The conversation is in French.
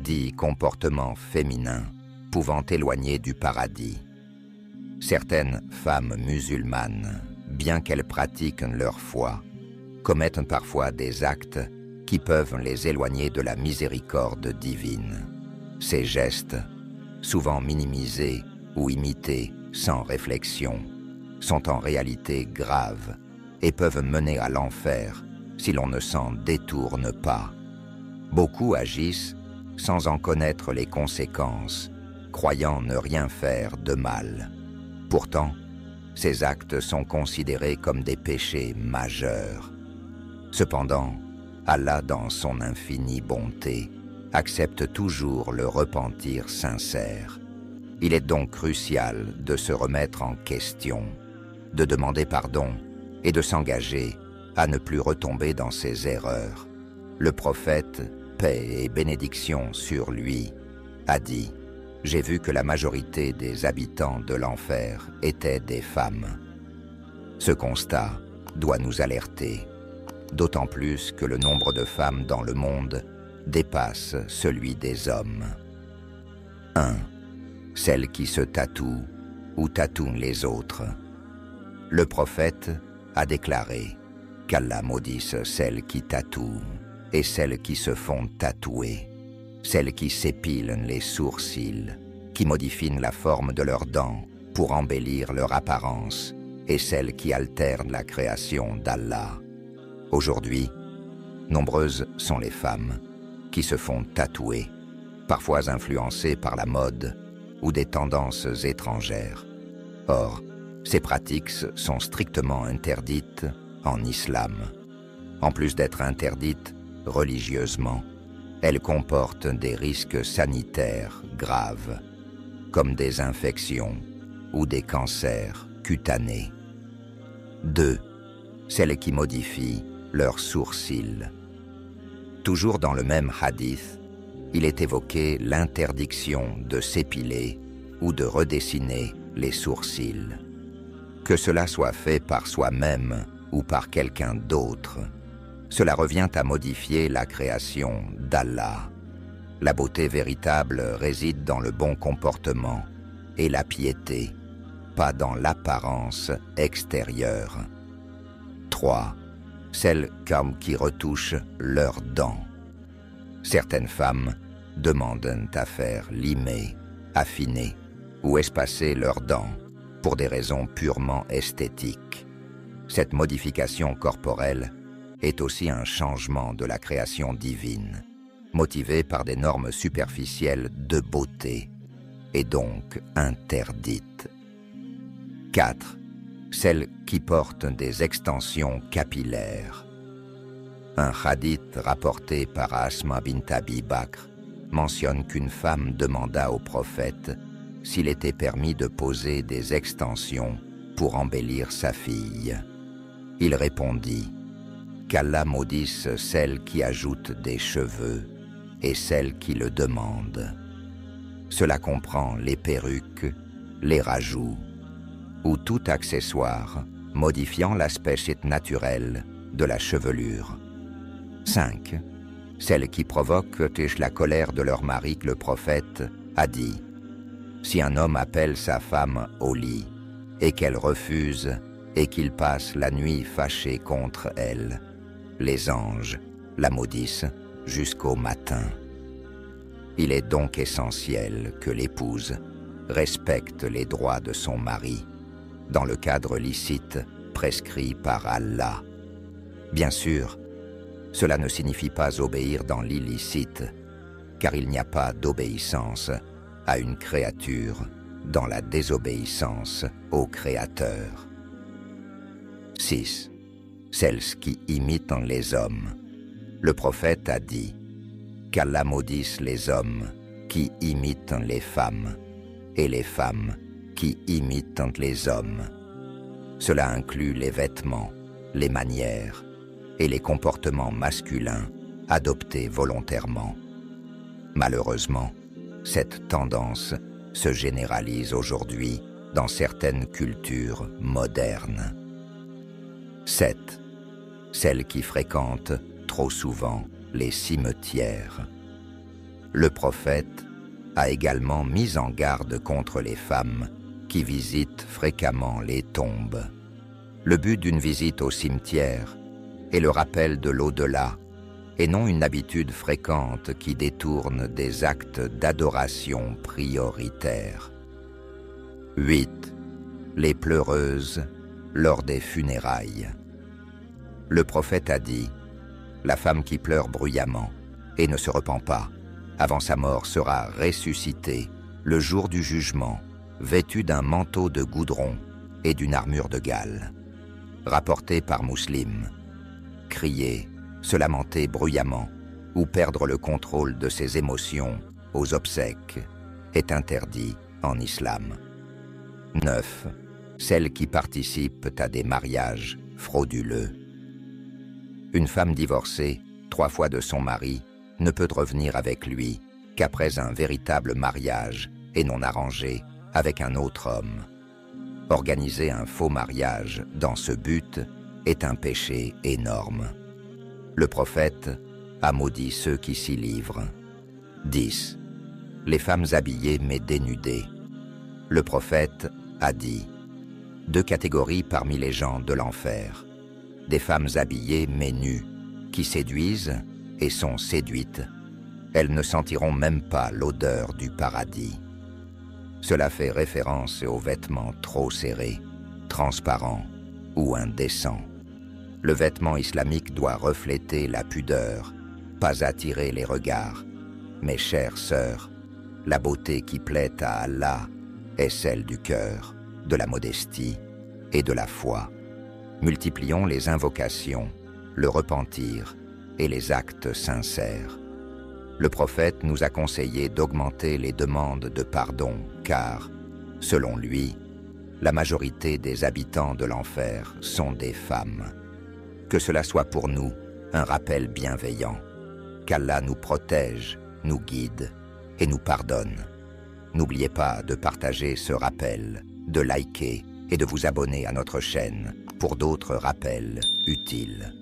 dit comportement féminin pouvant éloigner du paradis. Certaines femmes musulmanes, bien qu'elles pratiquent leur foi, commettent parfois des actes qui peuvent les éloigner de la miséricorde divine. Ces gestes, souvent minimisés ou imités sans réflexion, sont en réalité graves et peuvent mener à l'enfer si l'on ne s'en détourne pas. Beaucoup agissent sans en connaître les conséquences, croyant ne rien faire de mal. Pourtant, ces actes sont considérés comme des péchés majeurs. Cependant, Allah, dans son infinie bonté, accepte toujours le repentir sincère. Il est donc crucial de se remettre en question, de demander pardon et de s'engager à ne plus retomber dans ses erreurs. Le prophète, paix et bénédiction sur lui, a dit « J'ai vu que la majorité des habitants de l'enfer étaient des femmes. » Ce constat doit nous alerter, d'autant plus que le nombre de femmes dans le monde dépasse celui des hommes. 1. Celles qui se tatouent ou tatouent les autres. Le prophète a déclaré qu'Allah maudisse celles qui tatouent et celles qui se font tatouer, celles qui s'épilent les sourcils, qui modifient la forme de leurs dents pour embellir leur apparence, et celles qui altèrent la création d'Allah. Aujourd'hui, nombreuses sont les femmes qui se font tatouer, parfois influencées par la mode ou des tendances étrangères. Or, ces pratiques sont strictement interdites en islam. En plus d'être interdites religieusement, elles comportent des risques sanitaires graves, comme des infections ou des cancers cutanés. 2. Celles qui modifient leurs sourcils. Toujours dans le même hadith, il est évoqué l'interdiction de s'épiler ou de redessiner les sourcils. Que cela soit fait par soi-même ou par quelqu'un d'autre, cela revient à modifier la création d'Allah. La beauté véritable réside dans le bon comportement et la piété, pas dans l'apparence extérieure. 3. Celles qui retouchent leurs dents. Certaines femmes demandent à faire limer, affiner ou espacer leurs dents pour des raisons purement esthétiques. Cette modification corporelle est aussi un changement de la création divine, motivé par des normes superficielles de beauté, et donc interdite. 4. Celles qui portent des extensions capillaires. Un hadith rapporté par Asma bint Abi Bakr mentionne qu'une femme demanda au prophète s'il était permis de poser des extensions pour embellir sa fille. Il répondit qu'Allah maudisse celles qui ajoutent des cheveux et celles qui le demandent. Cela comprend les perruques, les rajouts ou tout accessoire modifiant l'aspect naturel de la chevelure. 5. Celles qui provoquent la colère de leur mari. Le prophète a dit « Si un homme appelle sa femme au lit et qu'elle refuse et qu'il passe la nuit fâché contre elle, les anges la maudissent jusqu'au matin. » Il est donc essentiel que l'épouse respecte les droits de son mari dans le cadre licite prescrit par Allah. Bien sûr, cela ne signifie pas obéir dans l'illicite, car il n'y a pas d'obéissance à une créature dans la désobéissance au Créateur. 6. Celles qui imitent les hommes. Le prophète a dit qu'Allah maudisse les hommes qui imitent les femmes et les femmes qui imitent les hommes. Cela inclut les vêtements, les manières et les comportements masculins adoptés volontairement. Malheureusement, cette tendance se généralise aujourd'hui dans certaines cultures modernes. 7. Celles qui fréquentent trop souvent les cimetières. Le prophète a également mis en garde contre les femmes qui visitent fréquemment les tombes. Le but d'une visite au cimetière est le rappel de l'au-delà et non une habitude fréquente qui détourne des actes d'adoration prioritaires. 8. Les pleureuses lors des funérailles. Le prophète a dit « La femme qui pleure bruyamment et ne se repent pas, avant sa mort sera ressuscitée le jour du jugement, vêtue d'un manteau de goudron et d'une armure de Galle. » Rapporté par Muslim. Crier, se lamenter bruyamment ou perdre le contrôle de ses émotions aux obsèques est interdit en islam. 9. Celles qui participent à des mariages frauduleux. Une femme divorcée 3 fois de son mari ne peut revenir avec lui qu'après un véritable mariage et non arrangé avec un autre homme. Organiser un faux mariage dans ce but est un péché énorme. Le prophète a maudit ceux qui s'y livrent. 10. Les femmes habillées mais dénudées. Le prophète a dit « 2 catégories parmi les gens de l'enfer. Des femmes habillées mais nues, qui séduisent et sont séduites. Elles ne sentiront même pas l'odeur du paradis. » Cela fait référence aux vêtements trop serrés, transparents ou indécents. Le vêtement islamique doit refléter la pudeur, pas attirer les regards. Mes chères sœurs, la beauté qui plaît à Allah est celle du cœur, de la modestie et de la foi. Multiplions les invocations, le repentir et les actes sincères. Le prophète nous a conseillé d'augmenter les demandes de pardon car, selon lui, la majorité des habitants de l'enfer sont des femmes. Que cela soit pour nous un rappel bienveillant, qu'Allah nous protège, nous guide et nous pardonne. N'oubliez pas de partager ce rappel, de liker et de vous abonner à notre chaîne pour d'autres rappels utiles.